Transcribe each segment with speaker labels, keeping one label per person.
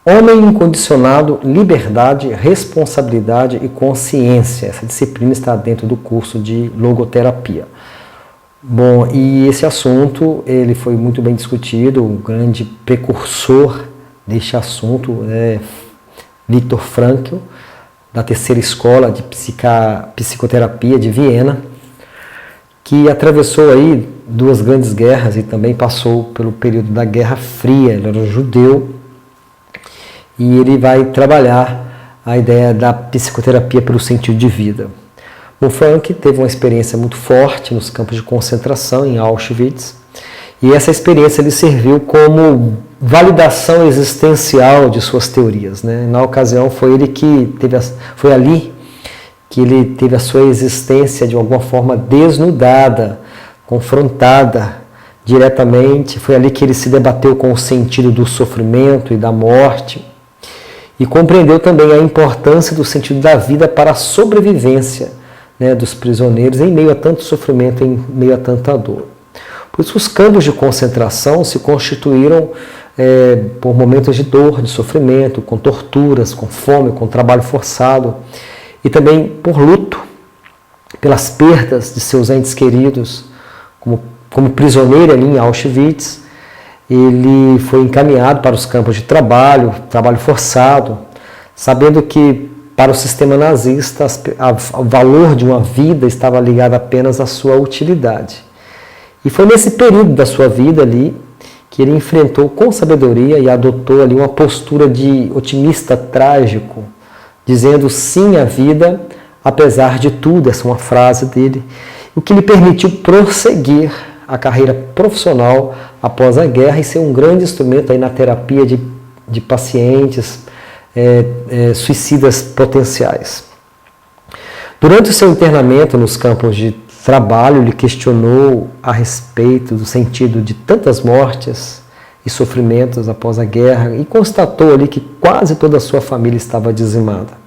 Speaker 1: Homem incondicionado, liberdade, responsabilidade e consciência. Essa disciplina está dentro do curso de logoterapia. Bom, e esse assunto ele foi muito bem discutido, o grande precursor deste assunto é Viktor Frankl, da terceira escola de psicoterapia de Viena, que atravessou aí duas grandes guerras e também passou pelo período da Guerra Fria. Ele era um judeu e ele vai trabalhar a ideia da psicoterapia pelo sentido de vida. O Frankl teve uma experiência muito forte nos campos de concentração em Auschwitz e essa experiência lhe serviu como validação existencial de suas teorias, né? Na ocasião foi ali que ele teve a sua existência de alguma forma desnudada, confrontada diretamente. Foi ali que ele se debateu com o sentido do sofrimento e da morte e compreendeu também a importância do sentido da vida para a sobrevivência, né, dos prisioneiros em meio a tanto sofrimento, em meio a tanta dor. Por isso os campos de concentração se constituíram por momentos de dor, de sofrimento, com torturas, com fome, com trabalho forçado e também por luto, pelas perdas de seus entes queridos. Como prisioneiro ali em Auschwitz, ele foi encaminhado para os campos de trabalho forçado, sabendo que para o sistema nazista o valor de uma vida estava ligado apenas à sua utilidade. E foi nesse período da sua vida ali que ele enfrentou com sabedoria e adotou ali uma postura de otimista trágico, dizendo sim à vida, apesar de tudo. Essa é uma frase dele, o que lhe permitiu prosseguir a carreira profissional após a guerra e ser um grande instrumento aí na terapia de pacientes suicidas potenciais. Durante o seu internamento nos campos de trabalho, ele questionou a respeito do sentido de tantas mortes e sofrimentos após a guerra e constatou ali que quase toda a sua família estava dizimada.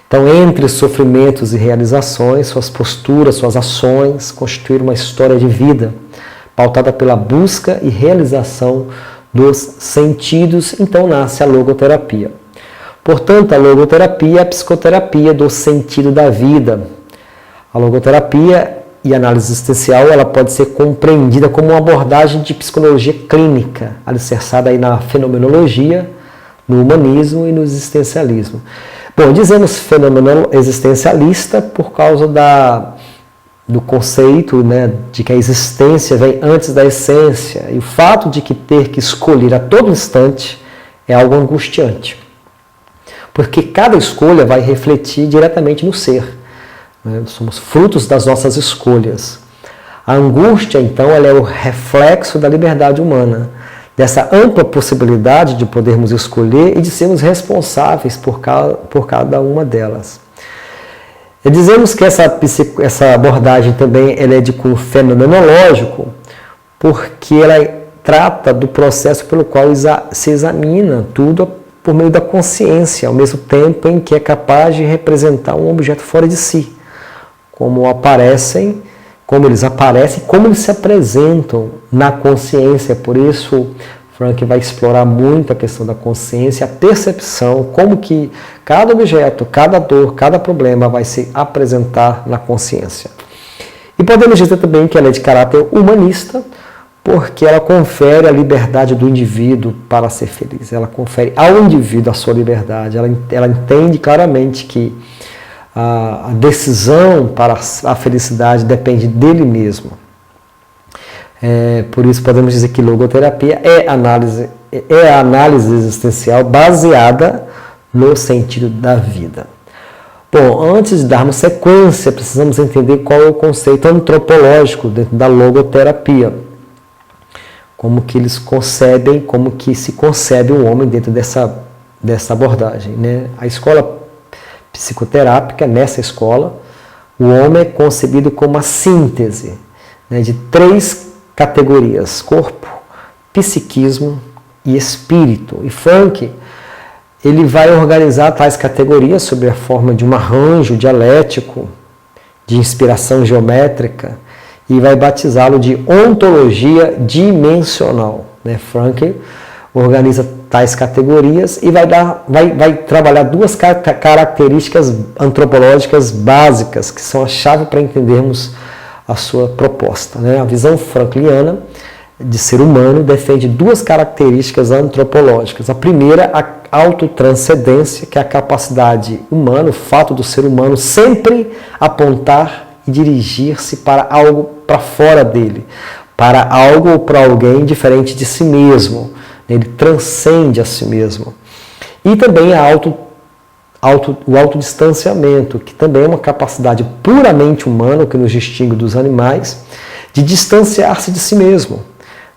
Speaker 1: Então, entre sofrimentos e realizações, suas posturas, suas ações constituíram uma história de vida pautada pela busca e realização dos sentidos. Então nasce a logoterapia. Portanto, a logoterapia é a psicoterapia do sentido da vida. A logoterapia e a análise existencial ela pode ser compreendida como uma abordagem de psicologia clínica, alicerçada aí na fenomenologia, no humanismo e no existencialismo. Bom, dizemos fenômeno existencialista por causa do conceito, né, de que a existência vem antes da essência e o fato de que ter que escolher a todo instante é algo angustiante, porque cada escolha vai refletir diretamente no ser. Somos frutos das nossas escolhas. A angústia, então, ela é o reflexo da liberdade humana, dessa ampla possibilidade de podermos escolher e de sermos responsáveis por cada uma delas. E dizemos que essa abordagem também ela é de cunho fenomenológico, porque ela trata do processo pelo qual se examina tudo por meio da consciência, ao mesmo tempo em que é capaz de representar um objeto fora de si. Como eles aparecem, como eles se apresentam na consciência. Por isso, Frankl vai explorar muito a questão da consciência, a percepção, como que cada objeto, cada dor, cada problema vai se apresentar na consciência. E podemos dizer também que ela é de caráter humanista, porque ela confere a liberdade do indivíduo para ser feliz. Ela confere ao indivíduo a sua liberdade. Ela entende claramente que a decisão para a felicidade depende dele mesmo. Por isso podemos dizer que logoterapia é a análise existencial baseada no sentido da vida. Bom, antes de darmos sequência, precisamos entender qual é o conceito antropológico dentro da logoterapia. Como que eles concebem, como que se concebe um homem dentro dessa abordagem, né? A escola psicoterápica, nessa escola, o homem é concebido como a síntese, né, de 3 categorias: corpo, psiquismo e espírito. E Frankl, ele vai organizar tais categorias sob a forma de um arranjo dialético, de inspiração geométrica, e vai batizá-lo de ontologia dimensional. Frankl organiza tais categorias e vai trabalhar duas características antropológicas básicas, que são a chave para entendermos a sua proposta, né? A visão frankliana de ser humano defende duas características antropológicas. A primeira, a autotranscendência, que é a capacidade humana, o fato do ser humano sempre apontar e dirigir-se para algo para fora dele, para algo ou para alguém diferente de si mesmo. Ele transcende a si mesmo. E também o autodistanciamento, que também é uma capacidade puramente humana, que nos distingue dos animais, de distanciar-se de si mesmo,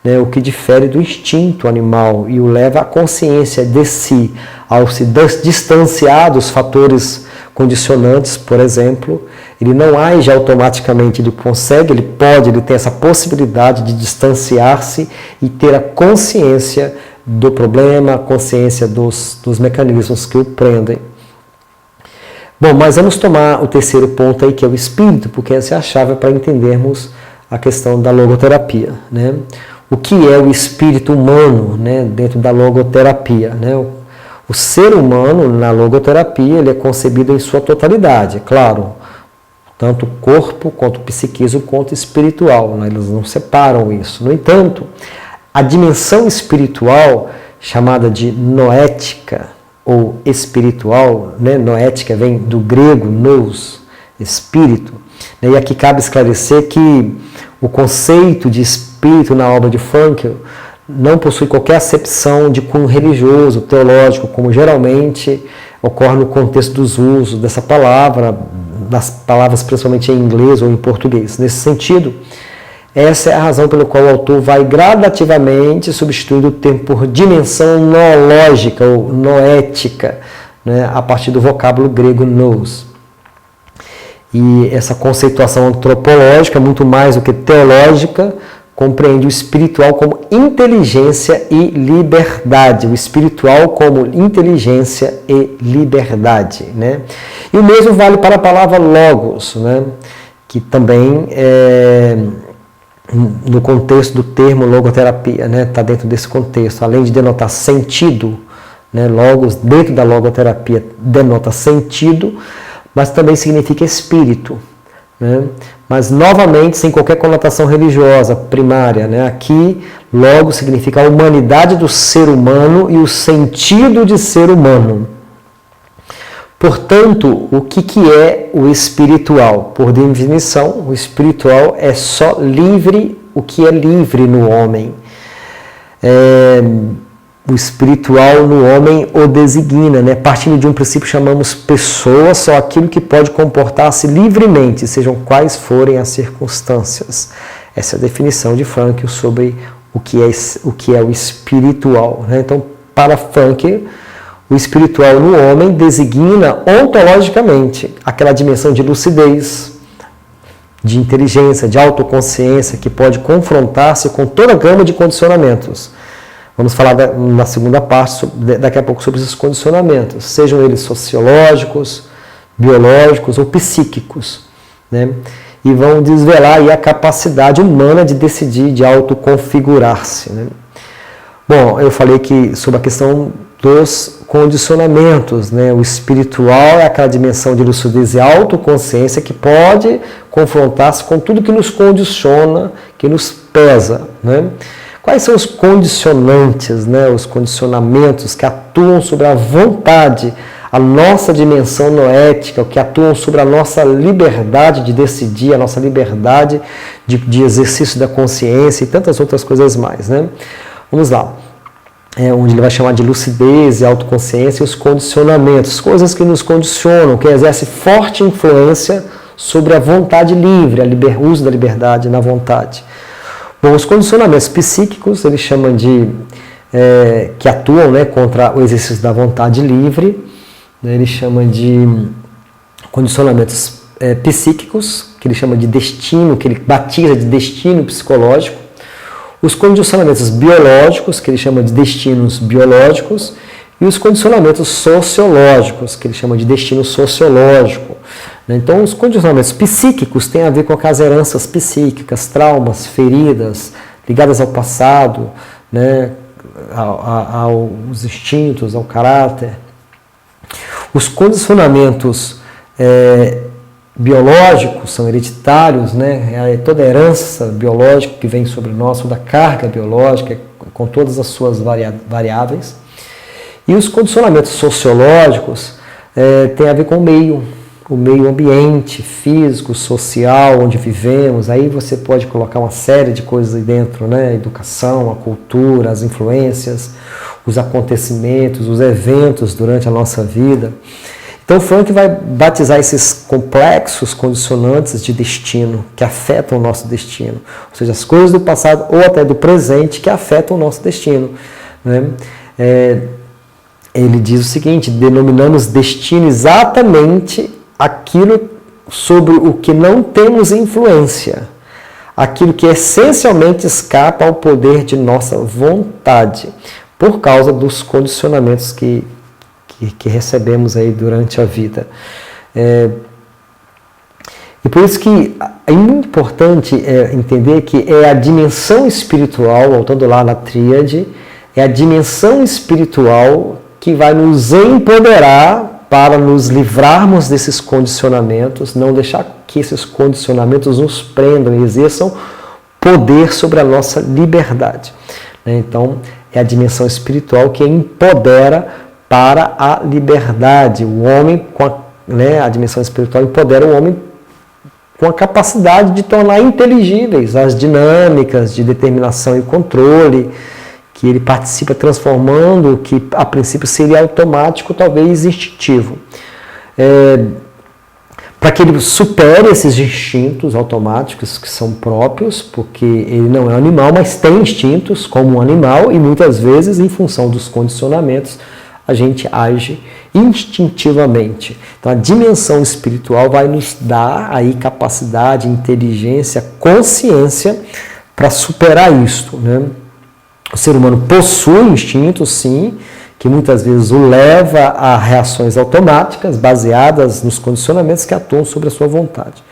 Speaker 1: né? O que difere do instinto animal e o leva à consciência de si. Ao se distanciar dos fatores condicionantes, por exemplo, ele não age automaticamente, ele consegue, ele tem essa possibilidade de distanciar-se e ter a consciência do problema, a consciência dos mecanismos que o prendem. Bom, mas vamos tomar o terceiro ponto aí, que é o espírito, porque essa é a chave para entendermos a questão da logoterapia, né? O que é o espírito humano, né, dentro da logoterapia, né? O ser humano, na logoterapia, ele é concebido em sua totalidade, claro, tanto corpo, quanto psiquismo, quanto espiritual, né? Eles não separam isso. No entanto, a dimensão espiritual, chamada de noética, ou espiritual, né? Noética vem do grego nous, espírito, né? E aqui cabe esclarecer que o conceito de espírito na obra de Frankl não possui qualquer acepção de cunho religioso, teológico, como geralmente ocorre no contexto dos usos dessa palavra, das palavras principalmente em inglês ou em português. Nesse sentido, essa é a razão pela qual o autor vai gradativamente substituindo o termo por dimensão noológica ou noética, né, a partir do vocábulo grego nous. E essa conceituação antropológica, muito mais do que teológica, compreende o espiritual como inteligência e liberdade. O espiritual como inteligência e liberdade, né? E o mesmo vale para a palavra logos, né? Que também no contexto do termo logoterapia, né? Está dentro desse contexto. Além de denotar sentido, né? Logos, dentro da logoterapia, denota sentido, mas também significa espírito, né? Mas, novamente, sem qualquer conotação religiosa primária, né? Aqui, logo, significa a humanidade do ser humano e o sentido de ser humano. Portanto, o que é o espiritual? Por definição, o espiritual é só livre, o que é livre no homem. O espiritual no homem o designa, né? Partindo de um princípio chamamos pessoa, só aquilo que pode comportar-se livremente, sejam quais forem as circunstâncias. Essa é a definição de Frankl sobre o que é o espiritual, né? Então, para Frankl, o espiritual no homem designa ontologicamente aquela dimensão de lucidez, de inteligência, de autoconsciência que pode confrontar-se com toda a gama de condicionamentos. Vamos falar na segunda parte, daqui a pouco, sobre esses condicionamentos, sejam eles sociológicos, biológicos ou psíquicos, né? E vão desvelar aí a capacidade humana de decidir, de autoconfigurar-se, né? Bom, eu falei que sobre a questão dos condicionamentos, né? O espiritual é aquela dimensão de lucidez e autoconsciência que pode confrontar-se com tudo que nos condiciona, que nos pesa, né? Quais são os condicionantes, né, os condicionamentos que atuam sobre a vontade, a nossa dimensão noética, que atuam sobre a nossa liberdade de decidir, a nossa liberdade de exercício da consciência e tantas outras coisas mais, né? Vamos lá. Onde ele vai chamar de lucidez e autoconsciência e os condicionamentos, coisas que nos condicionam, que exercem forte influência sobre a vontade livre, o uso da liberdade na vontade. Bom, os condicionamentos psíquicos, ele chama de, que atuam, né, contra o exercício da vontade livre, né, ele chama de condicionamentos psíquicos, que ele chama de destino, que ele batiza de destino psicológico. Os condicionamentos biológicos, que ele chama de destinos biológicos, e os condicionamentos sociológicos, que ele chama de destino sociológico. Então, os condicionamentos psíquicos têm a ver com as heranças psíquicas, traumas, feridas, ligadas ao passado, né? aos instintos, ao caráter. Os condicionamentos biológicos são hereditários, né? Toda a herança biológica que vem sobre nós, toda a carga biológica, com todas as suas variáveis. E os condicionamentos sociológicos têm a ver com o meio ambiente, físico, social, onde vivemos. Aí você pode colocar uma série de coisas aí dentro, né? A educação, a cultura, as influências, os acontecimentos, os eventos durante a nossa vida. Então, Frank vai batizar esses complexos condicionantes de destino, que afetam o nosso destino. Ou seja, as coisas do passado ou até do presente que afetam o nosso destino, né? Ele diz o seguinte: denominamos destino exatamente aquilo sobre o que não temos influência, aquilo que essencialmente escapa ao poder de nossa vontade, por causa dos condicionamentos que recebemos aí durante a vida. E por isso que é muito importante entender que é a dimensão espiritual, voltando lá na tríade, é a dimensão espiritual que vai nos empoderar para nos livrarmos desses condicionamentos, não deixar que esses condicionamentos nos prendam e exerçam poder sobre a nossa liberdade. Então, é a dimensão espiritual que empodera para a liberdade. O homem, a dimensão espiritual empodera o homem com a capacidade de tornar inteligíveis as dinâmicas de determinação e controle, que ele participa transformando o que a princípio seria automático, talvez instintivo. Para que ele supere esses instintos automáticos que são próprios, porque ele não é um animal, mas tem instintos como um animal, e muitas vezes, em função dos condicionamentos, a gente age instintivamente. Então, a dimensão espiritual vai nos dar aí capacidade, inteligência, consciência para superar isto, né? O ser humano possui instintos, sim, que muitas vezes o leva a reações automáticas baseadas nos condicionamentos que atuam sobre a sua vontade.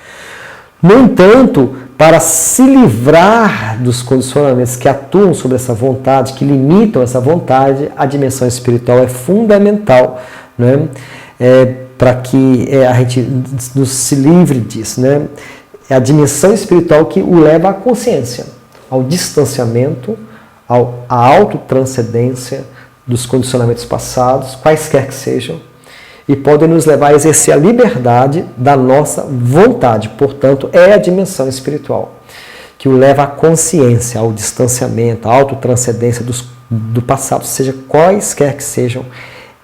Speaker 1: No entanto, para se livrar dos condicionamentos que atuam sobre essa vontade, que limitam essa vontade, a dimensão espiritual é fundamental, né? Para que a gente nos se livre disso, né? É a dimensão espiritual que o leva à consciência, ao distanciamento, à autotranscendência dos condicionamentos passados, quaisquer que sejam, e podem nos levar a exercer a liberdade da nossa vontade. Portanto, é a dimensão espiritual que o leva à consciência, ao distanciamento, à autotranscendência do passado, seja quaisquer que sejam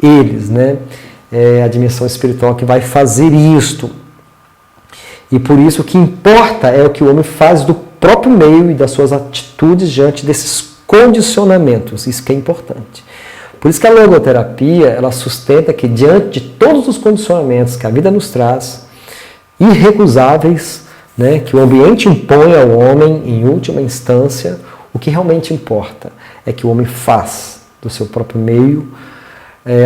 Speaker 1: eles, né? É a dimensão espiritual que vai fazer isto. E por isso o que importa é o que o homem faz do próprio meio e das suas atitudes diante desses condicionamentos. Isso que é importante. Por isso que a logoterapia, ela sustenta que diante de todos os condicionamentos que a vida nos traz, irrecusáveis, né, que o ambiente impõe ao homem em última instância, o que realmente importa é que o homem faz do seu próprio meio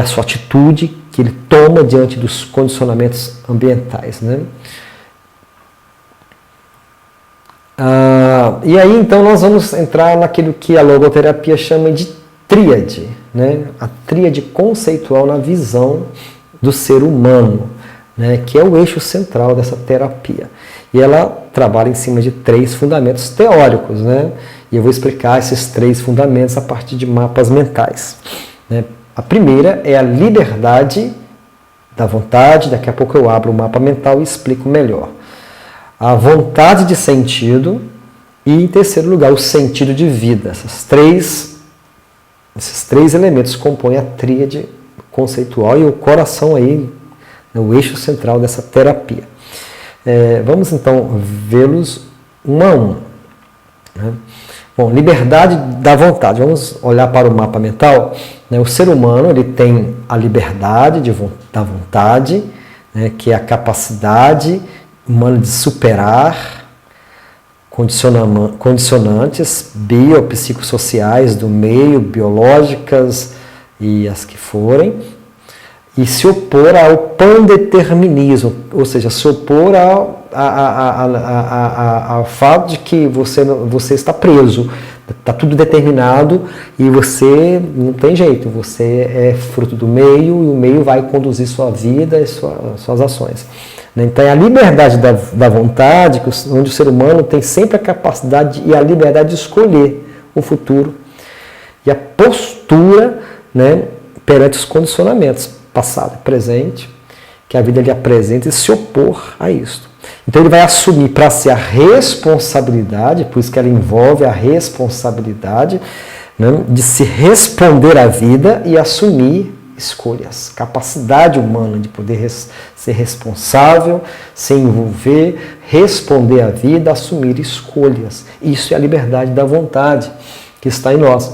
Speaker 1: a sua atitude que ele toma diante dos condicionamentos ambientais, né? E aí, então, nós vamos entrar naquilo que a logoterapia chama de tríade, né? A tríade conceitual na visão do ser humano, né? Que é o eixo central dessa terapia. E ela trabalha em cima de 3 fundamentos teóricos, né? E eu vou explicar esses 3 fundamentos a partir de mapas mentais, né? A primeira é a liberdade da vontade. Daqui a pouco eu abro o mapa mental e explico melhor. A vontade de sentido e, em terceiro lugar, o sentido de vida. Esses três elementos compõem a tríade conceitual e o coração aí, o eixo central dessa terapia. Vamos então vê-los um a um, né? Bom, liberdade da vontade. Vamos olhar para o mapa mental. O ser humano ele tem a liberdade da vontade, né, que é a capacidade humana de superar condicionantes biopsicossociais do meio, biológicas e as que forem, e se opor ao pandeterminismo, ou seja, se opor ao fato de que você está preso, está tudo determinado e você não tem jeito, você é fruto do meio e o meio vai conduzir sua vida e suas ações. Então é a liberdade da vontade, onde o ser humano tem sempre a capacidade e a liberdade de escolher o futuro e a postura, né, perante os condicionamentos passado e presente, que a vida lhe apresenta, e se opor a isto. Então ele vai assumir para si a responsabilidade, por isso que ela envolve a responsabilidade, né, de se responder à vida e assumir escolhas. Capacidade humana de poder ser responsável, se envolver, responder à vida, assumir escolhas. Isso é a liberdade da vontade que está em nós.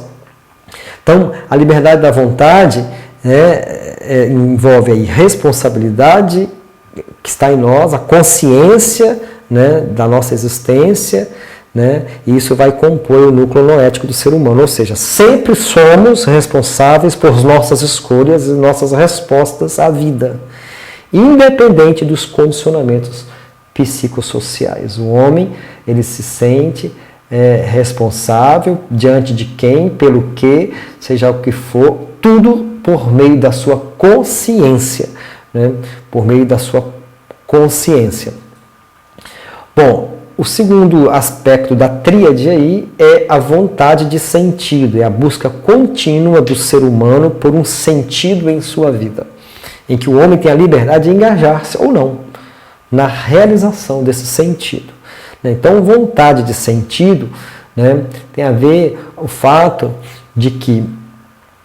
Speaker 1: Então, a liberdade da vontade, né, envolve aí responsabilidade que está em nós, a consciência, né, da nossa existência, né, e isso vai compor o núcleo noético do ser humano, ou seja, sempre somos responsáveis por nossas escolhas e nossas respostas à vida, independente dos condicionamentos psicossociais. O homem, ele se sente responsável diante de quem, pelo que, seja o que for, tudo por meio da sua consciência, né? Por meio da sua consciência. Bom, o segundo aspecto da tríade aí é a vontade de sentido, é a busca contínua do ser humano por um sentido em sua vida, em que o homem tem a liberdade de engajar-se ou não na realização desse sentido. Então, vontade de sentido, né, tem a ver o fato de que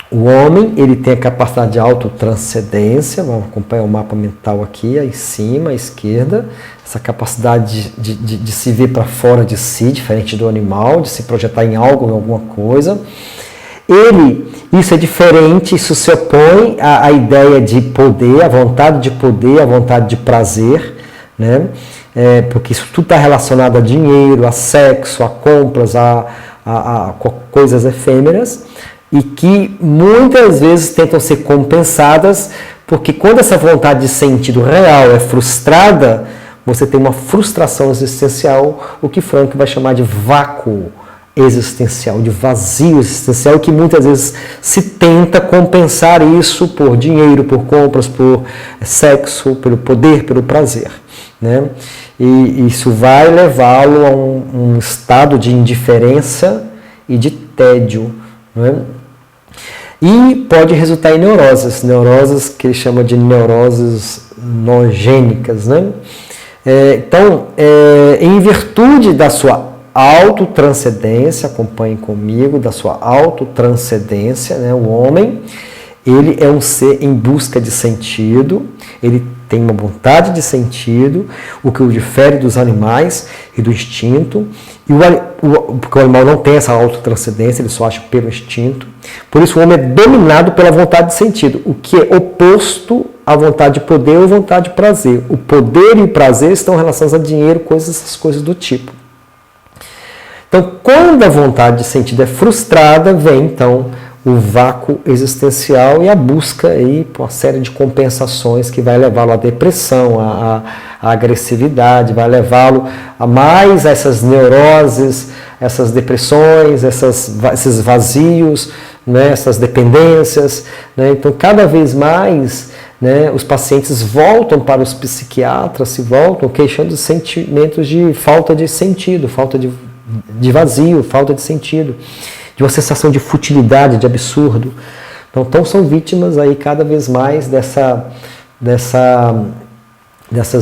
Speaker 1: o homem, ele tem a capacidade de autotranscendência, vamos acompanhar o mapa mental aqui, aí em cima, à esquerda, essa capacidade de se ver para fora de si, diferente do animal, de se projetar em algo, em alguma coisa. Isso é diferente, isso se opõe à ideia de poder, à vontade de poder, à vontade de prazer, né? Porque isso tudo está relacionado a dinheiro, a sexo, a compras, a coisas efêmeras, e que muitas vezes tentam ser compensadas, porque quando essa vontade de sentido real é frustrada, você tem uma frustração existencial, o que Frank vai chamar de vácuo existencial, de vazio existencial, que muitas vezes se tenta compensar isso por dinheiro, por compras, por sexo, pelo poder, pelo prazer, né? E isso vai levá-lo a um estado de indiferença e de tédio, né? E pode resultar em neuroses que ele chama de neuroses nogênicas, né? Então, em virtude da sua autotranscendência, acompanhe comigo, da sua autotranscendência, né? O homem, ele é um ser em busca de sentido, ele tem uma vontade de sentido, o que o difere dos animais e do instinto, porque o animal não tem essa autotranscendência, ele só acha pelo instinto. Por isso o homem é dominado pela vontade de sentido, o que é oposto à vontade de poder ou vontade de prazer. O poder e o prazer estão relacionados a dinheiro, essas coisas do tipo. Então, quando a vontade de sentido é frustrada, vem então o vácuo existencial e a busca aí por uma série de compensações que vai levá-lo à depressão, à agressividade, vai levá-lo a mais essas neuroses, essas depressões, esses vazios, né, essas dependências, né? Então, cada vez mais, né, os pacientes voltam para os psiquiatras, se voltam queixando de sentimentos de falta de sentido, falta de vazio, falta de sentido, de uma sensação de futilidade, de absurdo. Então são vítimas aí cada vez mais dessas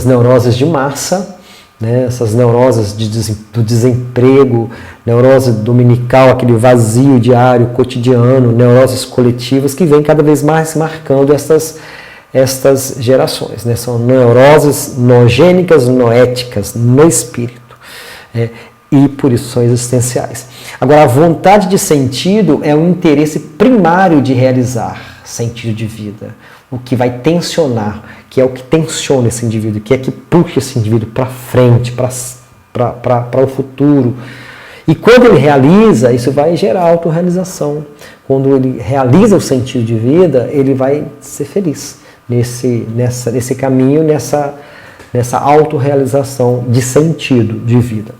Speaker 1: neuroses de massa, né? Essas neuroses do desemprego, neurose dominical, aquele vazio diário, cotidiano, neuroses coletivas que vêm cada vez mais marcando estas gerações, né? São neuroses nogênicas, noéticas, no espírito. E por isso são existenciais. Agora, a vontade de sentido é um interesse primário de realizar sentido de vida, o que vai tensionar, que é o que tensiona esse indivíduo, que é que puxa esse indivíduo para frente, para o futuro. E quando ele realiza, isso vai gerar autorrealização. Quando ele realiza o sentido de vida, ele vai ser feliz nesse caminho, nessa autorrealização de sentido de vida.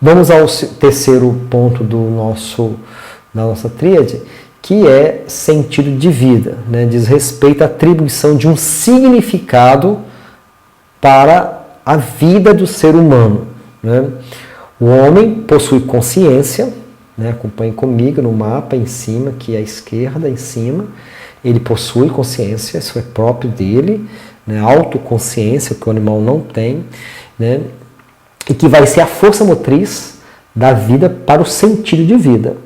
Speaker 1: Vamos ao terceiro ponto da nossa tríade, que é sentido de vida, né? Diz respeito à atribuição de um significado para a vida do ser humano, né? O homem possui consciência, né? Acompanhe comigo no mapa em cima, que é a esquerda em cima. Ele possui consciência, isso é próprio dele, né? Autoconsciência, que o animal não tem, né? E que vai ser a força motriz da vida para o sentido de vida.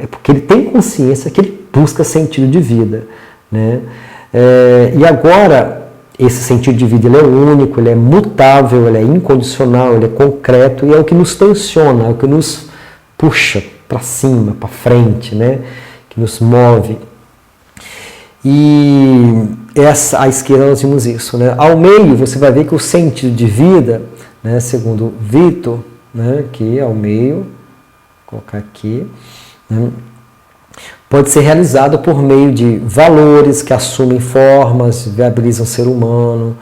Speaker 1: É porque ele tem consciência que ele busca sentido de vida, né? E agora, esse sentido de vida ele é único, ele é mutável, ele é incondicional, ele é concreto e é o que nos tensiona, é o que nos puxa para cima, para frente, né? Que nos move. E à esquerda nós vimos isso, né? Ao meio você vai ver que o sentido de vida, né, segundo Vitor, né, que é ao meio, vou colocar aqui, né, pode ser realizado por meio de valores que assumem formas, viabilizam o ser humano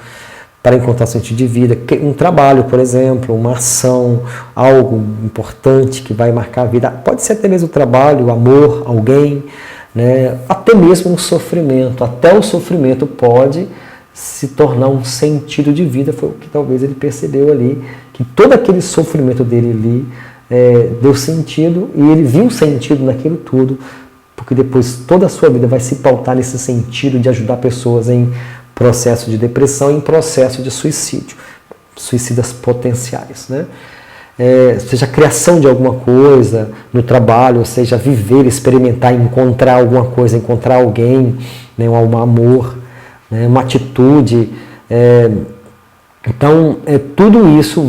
Speaker 1: para encontrar sentido de vida. Um trabalho, por exemplo, uma ação, algo importante que vai marcar a vida. Pode ser até mesmo o trabalho, o amor, alguém, né, até mesmo um sofrimento. Até o sofrimento pode se tornar um sentido de vida. Foi o que talvez ele percebeu ali, que todo aquele sofrimento dele ali deu sentido, e ele viu sentido naquilo tudo, porque depois toda a sua vida vai se pautar nesse sentido de ajudar pessoas em processo de depressão, em processo de suicídio, suicidas potenciais, né? Seja a criação de alguma coisa no trabalho, seja viver, experimentar, encontrar alguma coisa, encontrar alguém, né, um amor, né, uma atitude. Então, tudo isso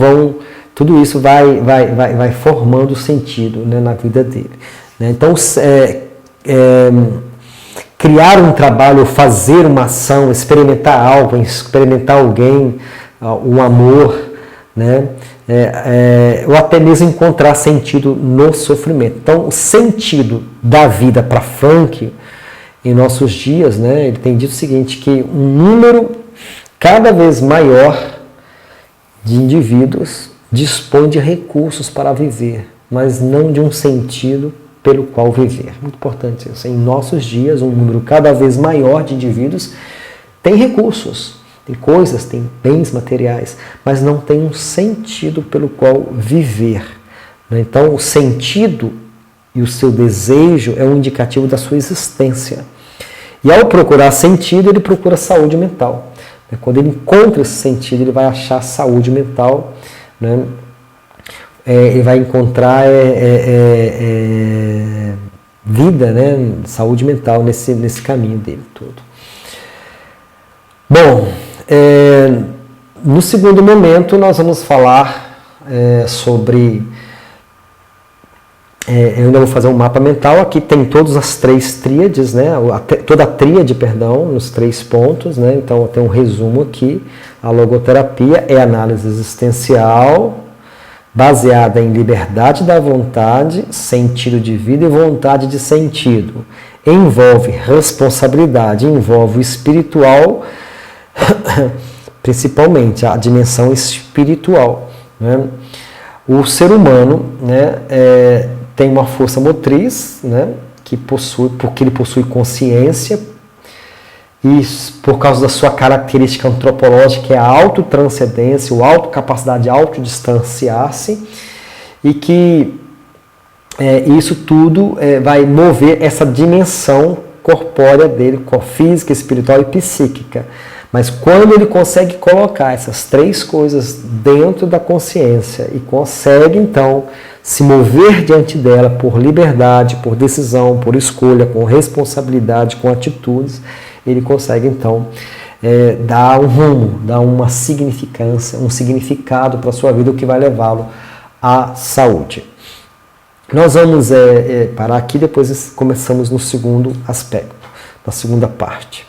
Speaker 1: vai formando sentido, né, na vida dele, né? Então, criar um trabalho, fazer uma ação, experimentar algo, experimentar alguém, um amor, né? Ou até mesmo encontrar sentido no sofrimento. Então, o sentido da vida para Frank, em nossos dias, né, ele tem dito o seguinte, que um número cada vez maior de indivíduos dispõe de recursos para viver, mas não de um sentido pelo qual viver. Muito importante isso. Em nossos dias, um número cada vez maior de indivíduos tem recursos, tem coisas, tem bens materiais, mas não tem um sentido pelo qual viver. Então, o sentido e o seu desejo é um indicativo da sua existência. E ao procurar sentido, ele procura saúde mental. Quando ele encontra esse sentido, ele vai achar saúde mental, né? Ele vai encontrar vida, né? Saúde mental nesse caminho dele todo. Bom, no segundo momento nós vamos falar sobre... eu ainda vou fazer um mapa mental. Aqui tem todas as três tríades, né? Toda a tríade, perdão, nos 3 pontos, né? Então tem um resumo aqui. A logoterapia é análise existencial, baseada em liberdade da vontade, sentido de vida e vontade de sentido. Envolve responsabilidade, envolve o espiritual, principalmente a dimensão espiritual, né? O ser humano, né, tem uma força motriz, né, porque ele possui consciência, e por causa da sua característica antropológica, que é a autotranscendência, a autocapacidade de autodistanciar-se, e que isso tudo vai mover essa dimensão corpórea dele, física, espiritual e psíquica. Mas quando ele consegue colocar essas 3 coisas dentro da consciência e consegue, então, se mover diante dela por liberdade, por decisão, por escolha, com responsabilidade, com atitudes, ele consegue, então, dar um rumo, dar uma significância, um significado para a sua vida, o que vai levá-lo à saúde. Nós vamos parar aqui, depois começamos no segundo aspecto, na segunda parte.